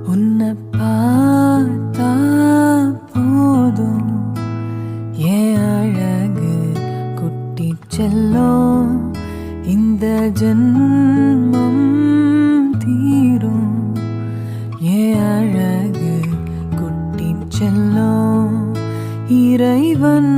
உன்னை பார்த்தா போதும் ஏன் அழகு குட்டி செல்லும் இந்த ஜென்மம் தீரும் ஏன் அழகு குட்டி செல்லும் இறைவன்